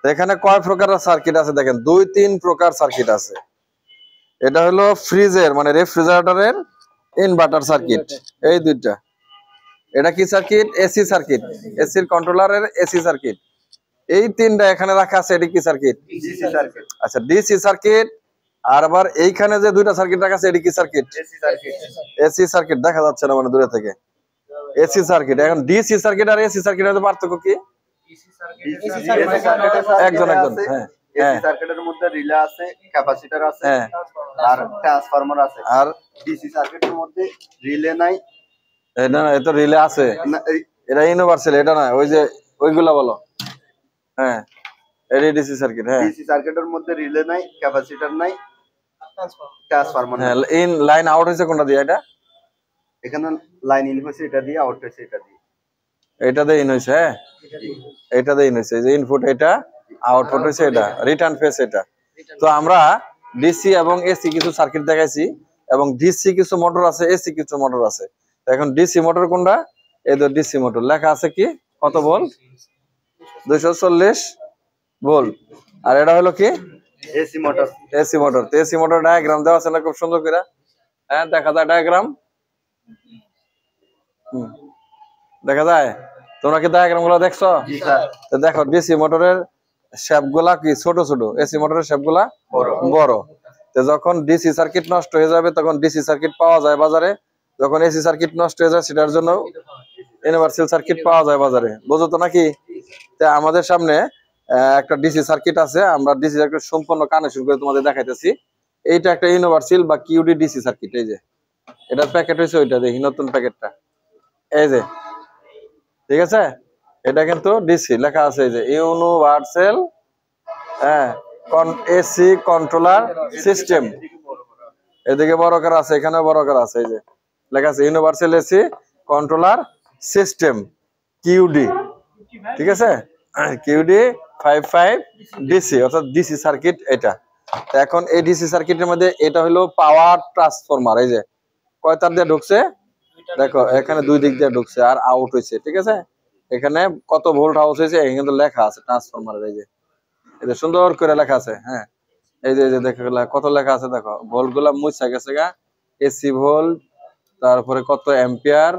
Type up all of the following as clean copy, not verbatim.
এখানে কয় প্রকারের সার্কিট আছে দেখেন, 2-3 প্রকার সার্কিট আছে। এটা হলো ফ্রিজের মানে রেফ্রিজারেটরের ইনভার্টার সার্কিট, এই দুইটা। এটা কি সার্কিট? এসি সার্কিট, এসির কন্ট্রোলারের এসি সার্কিট। এই তিনটা এখানে রাখা আছে, এটি কি সার্কিট? DC circuit. আচ্ছা, ডিসি সার্কিট। আর আবার এইখানে যে দুইটা সার্কিট রাখা আছে, এটি কি circuit? AC circuit. AC circuit. দেখা যাচ্ছে না মানে দূরে থেকে, এসি সার্কিট। এখন ডিসি সার্কিট আর এসি সার্কিটের পার্থক্য কি? একজন হ্যাঁ এসি সার্কিটের মধ্যে রিলে আছে, ক্যাপাসিটর আছে, আর ট্রান্সফরমার আছে। আর ডিসি সার্কিটের মধ্যে রিলে নাই। এটা না, এটা রিলে আছে, এটা ইউনিভার্সাল, এটা না ওই যে ওইগুলা বলো। হ্যাঁ, এটা ডিসি সার্কিট। হ্যাঁ, ডিসি সার্কিটের মধ্যে রিলে নাই, ক্যাপাসিটর নাই, ট্রান্সফরমার নাই। ইন লাইন আউট হইছে কোনটা দিয়ে? এটা এখানে লাইন ইন হইছে এটা দিয়ে, আউট হইছে এটা দিয়ে। এটা দিয়ে ইন হইছে। হ্যাঁ, এটা দিয়ে ইন হইছে, এই যে ইনপুট এটা, আউটপুট হইছে এটা, রিটার্ন ফেস এটা। তো আমরা ডিসি এবং এসি কিছু সার্কিট দেখাইছি, এবং ডিসি কিছু মোটর আছে, এসি কিছু মোটর আছে। এখন ডিসি মোটর কোনটা? এই তো ডিসি মোটর লেখা আছে কি, কত ভোল্ট? 240 ভোল্ট। আর এটা হলো কি? AC motor. AC motor. তো এসি মোটর ডায়াগ্রাম দেওয়া আছে না খুব সুন্দর করে? হ্যাঁ, দেখা যায় ডায়াগ্রাম, দেখা যায়। তোমরা কি ডায়াগ্রাম গুলো দেখছো? তো দেখো, ডিসি মোটরের শেপ গুলা কি ছোট ছোট, এসি মোটরের শেপ গুলা বড়। তো যখন ডিসি সার্কিট নষ্ট হয়ে যাবে তখন ডিসি সার্কিট পাওয়া যায় বাজারে, যখন এসি সার্কিট নষ্ট হয়ে যায় সেটার জন্য ইউনিভার্সাল সার্কিট পাওয়া যায় বাজারে। বুঝো তো নাকি? তো আমাদের সামনে একটা ডিসি সার্কিট আছে, আমরা ডিসি সার্কিট সম্পূর্ণ কানেকশন করে তোমাদের দেখাইতেছি। এইটা একটা ইউনিভার্সাল বা কিউডি ডিসি সার্কিট। এই যে এটার প্যাকেট হয়েছে ওইটা, দেখি নতুন প্যাকেটটা, এই যে, ঠিক আছে? এটা কিন্তু ডিসি লেখা আছে, এই যে ইউনিভার্সাল এসি কন্ট্রোলার সিস্টেম। এদিকে বড় করা আছে, এখানে বড় করা আছে, এই যে লেখা আছে universal AC controller system QD. ঠিক আছে, কিউডি 55 ডিসি, অর্থাৎ ডিসি সার্কিট এটা। এখন এই ডিসি সার্কিটের মধ্যে এটা হলো পাওয়ার ট্রান্সফরমার। এই যে কয় তার দিয়ে ঢুকছে দেখো, এখানে দুই দিক দিয়ে ঢুকছে আর আউট হয়েছে। ঠিক আছে, এখানে কত ভোল্ট আউট হয়েছে এখানে কিন্তু লেখা আছে ট্রান্সফরমারের। এই যে সুন্দর করে লেখা আছে। হ্যাঁ, এই যে দেখো কত লেখা আছে, দেখো ভোল্ট গুলা মুছা গেছে গা, এসি ভোল্ট, তারপরে কত অ্যাম্পিয়ার,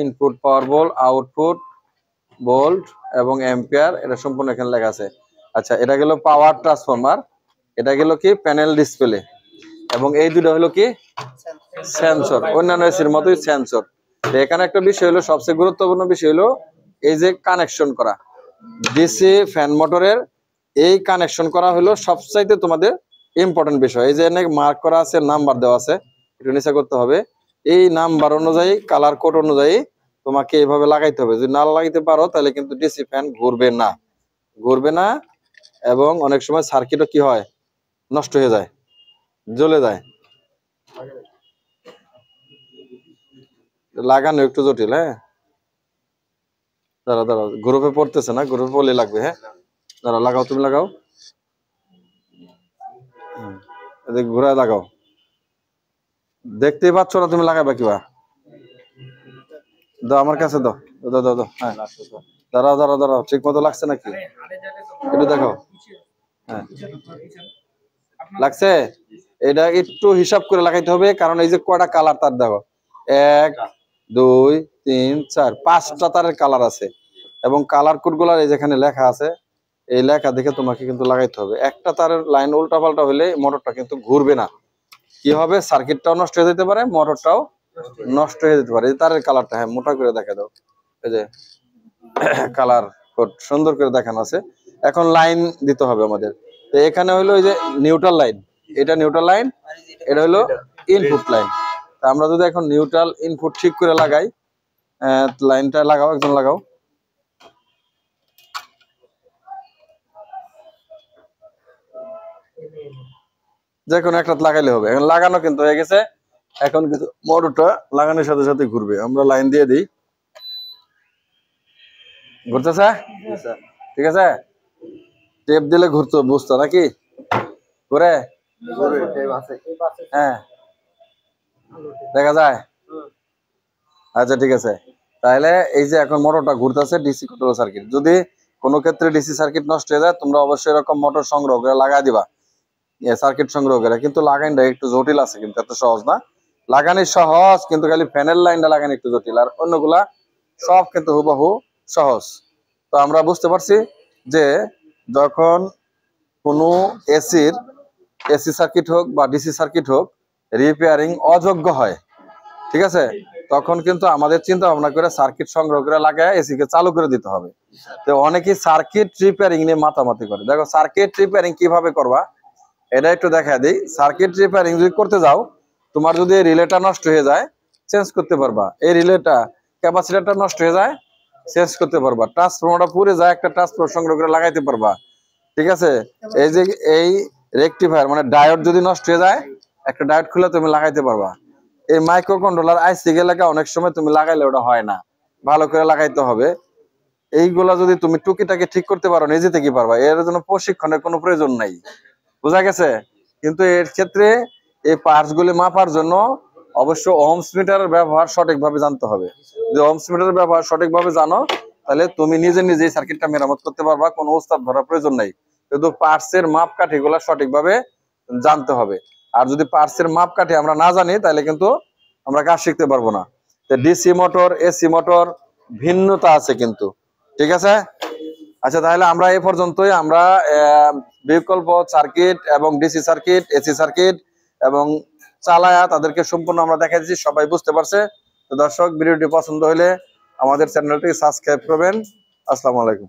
ইনপুট পাওয়ার ভোল্ট, আউটপুট ভোল্ট এবং অ্যাম্পিয়ার, এটা সম্পূর্ণ এখানে লেখা আছে। আচ্ছা, এটা গেল পাওয়ার ট্রান্সফরমার, এটা গেল কি প্যানেল ডিসপ্লে, এবং এই দুটো হলো কি সেন্সর, অন্যান্য এসির মতোই সেন্সর। এখানে একটা বিষয় হলো, সবচেয়ে গুরুত্বপূর্ণ বিষয় হলো এই যে কানেকশন করা ডিসি ফ্যান মোটরের, এই কানেকশন করা হলো সবচাইতে তোমাদের ইম্পর্টেন্ট বিষয়। এই যে মার্ক করা আছে, নাম্বার দেওয়া আছে, একটু নিচে করতে হবে। এই নাম্বার অনুযায়ী, কালার কোড অনুযায়ী তোমাকে এইভাবে লাগাইতে হবে। যদি না লাগাইতে পারো তাহলে কিন্তু ডিসি ফ্যান ঘুরবে না, এবং অনেক সময় সার্কিটও কি হয়, নষ্ট হয়ে যায়, জ্বলে যায়। লাগানো একটু জটিল। হ্যাঁ, দাঁড়াও গ্রুপে পড়তেছে না, গ্রুপে পড়লে লাগবে। হ্যাঁ, দাঁড়াও, লাগাও, তুমি লাগাও, এদিকে ঘুরায় লাগাও। দেখতেই পাচ্ছ না, তুমি লাগাবে কিবা? দাও আমার কাছে, দাও। হ্যাঁ, দাঁড়াও, ঠিক মতো লাগছে নাকি একটু দেখো। হ্যাঁ, লাগছে। এটা একটু হিসাব করে লাগাইতে হবে, কারণ এই যে কয়টা কালার তার দেখো, 1 2 3 4 5টা তারের কালার আছে, এবং কালার কোড গুলা এই যেখানে লেখা আছে, এই লেখা দেখে তোমাকে কিন্তু লাগাইতে হবে। একটা তারের লাইন উল্টা পাল্টা হলে মোটরটা কিন্তু ঘুরবে না। কি হবে, সার্কিটটাও নষ্ট হয়ে যেতে পারে, মোটরটাও নষ্ট হয়ে যেতে পারে। এই তারের কালারটা হ্যাঁ মোটা করে দেখা দাও, এই যে কালার কোড সুন্দর করে দেখানো আছে। এখন লাইন দিতে হবে আমাদের। তো এখানে হলো এই যে নিউট্রাল লাইন, এটা নিউট্রাল লাইন, এটা হলো ইনপুট লাইন। তা আমরা যদি এখন নিউট্রাল ইনপুট ঠিক করে লাগাই, লাইনটা লাগাও, একজন লাগাও। যে কোনো একটা লাগাইলে হবে। এখন লাগানো কিন্তু হয়ে গেছে, এখন কিন্তু মোটরটা লাগানোর সাথে সাথে ঘুরবে। আমরা লাইন দিয়ে দিই, ঘুরতেছে, ঠিক আছে? টেপ দিলে ঘুরতো, বুঝতো নাকি? ঘুরে, হ্যাঁ, দেখা যায়। আচ্ছা, ঠিক আছে। তাহলে এই যে এখন মোটরটা ঘুরতেছে ডিসি কন্ট্রোল সার্কিট। যদি কোনো ক্ষেত্রে ডিসি সার্কিট নষ্ট হয়ে যায়, তোমরা অবশ্যই এরকম মোটর সংগ্রহ করে লাগাই দিবা, সার্কিট সংগ্রহ করে। কিন্তু লাগাইনটা একটু জটিল আছে, কিন্তু এত সহজ না। লাগানি সহজ, কিন্তু খালি ফ্যানের লাইনটা লাগানি একটু জটিল, আর অন্যগুলা সব কিন্তু হুবহু সহজ। তো আমরা বুঝতে পারছি যে যখন কোনো এসি সার্কিট হোক বা ডিসি সার্কিট হোক রিপেয়ারিং অযোগ্য হয়, ঠিক আছে, তখন কিন্তু আমাদের চিন্তা ভাবনা করে সার্কিট সংগ্রহ করে লাগায় এসি কে চালু করে দিতে হবে। তো অনেকেই সার্কিট রিপেয়ারিং নিয়ে মাতামাতি করে। দেখো সার্কিট রিপেয়ারিং কিভাবে করবা এটা একটু দেখা দিই। সার্কিট রিপেয়ারিং যদি করতে যাও, তোমার যদি রিলেটা নষ্ট হয়ে যায় চেঞ্জ করতে পারবা, এই রিলেটা ক্যাপাসিটরটা নষ্ট হয়ে যায় চেঞ্জ করতে পারবা, ট্রান্সফরমারটা পুড়ে যায় একটা ট্রান্সফরমার সংগ্রহ করে লাগাইতে পারবা, ঠিক আছে। এই যে এই রেকটিফায়ার মানে ডায়োড যদি নষ্ট হয়ে যায় একটা ডায়োড খুলে তুমি লাগাইতে পারবা। এই মাইক্রো কন্ট্রোলার আইসি এলাকা অনেক সময় তুমি লাগাইলে ওটা হয় না, ভালো করে লাগাইতে হবে। এইগুলা যদি তুমি টুকিটাকি ঠিক করতে পারো নিজে থেকে পারবা, এর জন্য প্রশিক্ষণের কোনো প্রয়োজন নাই, বোঝা গেছে। কিন্তু এর ক্ষেত্রে এই পার্টস গুলি মাপার জন্য অবশ্য ওহমস মিটারের ব্যবহার সঠিকভাবে জানতে হবে। যদি ওহমস মিটারের ব্যবহার সঠিকভাবে জানো তাহলে তুমি নিজে নিজেই সার্কিটটা মেরামত করতে পারবা, কোনো উস্তাদ ধরার প্রয়োজন নাই। কিন্তু পার্টস এর মাপকাঠি গুলা সঠিকভাবে জানতে হবে। আর যদি পার্টস এর মাপকাঠি আমরা না জানি তাহলে কিন্তু আমরা কাজ শিখতে পারবো না। ডিসি মোটর এসি মোটর ভিন্নতা আছে কিন্তু, ঠিক আছে। আচ্ছা তাহলে আমরা এই পর্যন্তই। আমরা বিকল্প সার্কিট এবং ডিসি সার্কিট এসি সার্কিট এবং চালায়া তাদেরকে সম্পূর্ণ আমরা দেখাই দিচ্ছি, সবাই বুঝতে পারছে। তো দর্শক ভিডিওটি পছন্দ হলে আমাদের চ্যানেলটি সাবস্ক্রাইব করবেন। আসসালামু আলাইকুম।